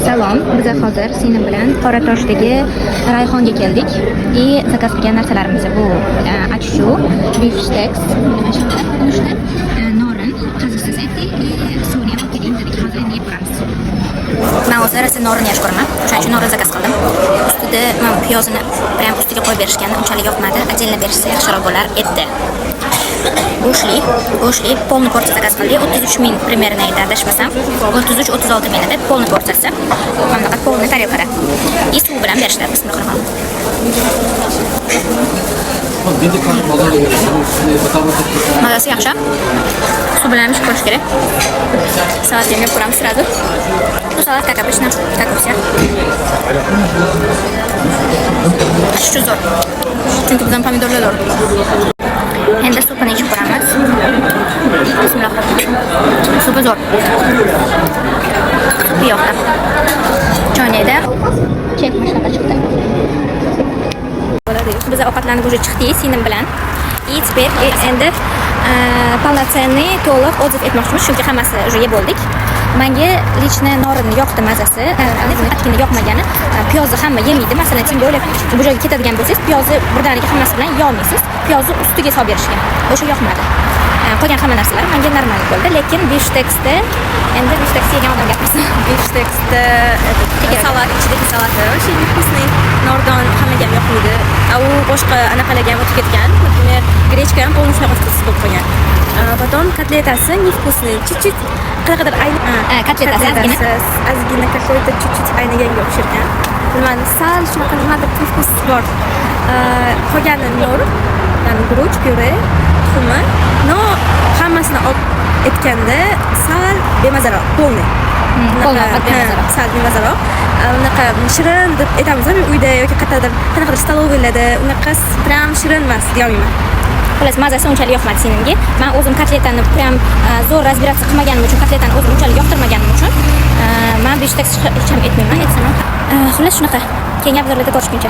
Salom, biz hozir Sinem bilan Qoratoshdagi rayhonga keldik. Zakaz qilgan narsalarimiz bu achu, beef steaks, norin, qaziqsiz eti, suvni olib keling dedik. Hozir endi yeb ko'ramiz. Men hozir esa norin yeyish ko'raman. O'shaning uchun norin zakaz qildim. Ustida men piyozini prям ustiga qo'yib berishgan, unchalik yoqmadi. Отдельно berishsa yaxshiroq bo'lar edi. Go'shtli polni porsiya zakaz qildik. 33 ming примерно edi, adashmasam. 33-36 ming edi polni porsiyasi. Mana bunaqa polni tarelkada. И suv bilan berishdi. Bismillah. Mazasi yaxshi. Suv bilan pishib ko'rish kerak. Salat yeb ko'ramiz sразу. Bu salat как обычно, как у всех. Shu zo'r. Chunki bizdan pomidorlar zo'r. Endi supini ichib ko'ramiz. Bismillah. Supi zo'r. Bu yoqda. Joynida chek mashlab chiqdi. Biz ovqatlanib уже chiqdik Sinem bilan. И теперь endi полноценный to'liq отзыв etmoqchimiz, chunki hammasi уже yeb bo'ldik. Menga lично norin yoqdi mazasi, aqtini yoqmagani. Piyozni hamma yemaydi. Masalan, sen bo'lib bu joyga ketadigan bo'lsangiz, piyozni birdaniga hammasi bilan yeyolmaysiz. Piyozni ustiga solib berishgan. O'sha yoqmadi. Qolgan hamma narsalar menga normal bo'ldi, lekin beef steaksda endi beef steaks yegan odam gapirsin. Beef steaksda salat, ichidagi salat очень вкусный. Nordon hammaga ham yoqmaydi. U boshqa anaqalarga ham o'tib ketgan. Например, grechka ham полностью вкусный bo'lib qolgan. Потом котлетасы невкусные. Чуть-чуть qanaqadir kotletasi ozgina какой-то чуть-чуть aynaga o'xsharkan. Bilmadim, sal shunaqa nimadir привкус bor. Qolgani nor, ya'ni guruch, pyure, tuxumi. No, hammasini olib etganda sal bemazaroq, polni. Sal bemazaroq. Unaqa shirin deb aytamizmi uyda yoki qayerdadir, qanaqadir stolovlarda unaqa prям shirin emas, deyolmayman. Xullas, mazasi unchalik yoqmadi Sinemga. Men o'zim kotletani prям zo'r разбираться qilmaganim uchun, kotletani o'zim unchalik yoqtirmaganim uchun men beef steaks hech ham etmayman, etsam. Xullas shunaqa. Keyingi obzorlarda ko'rishguncha.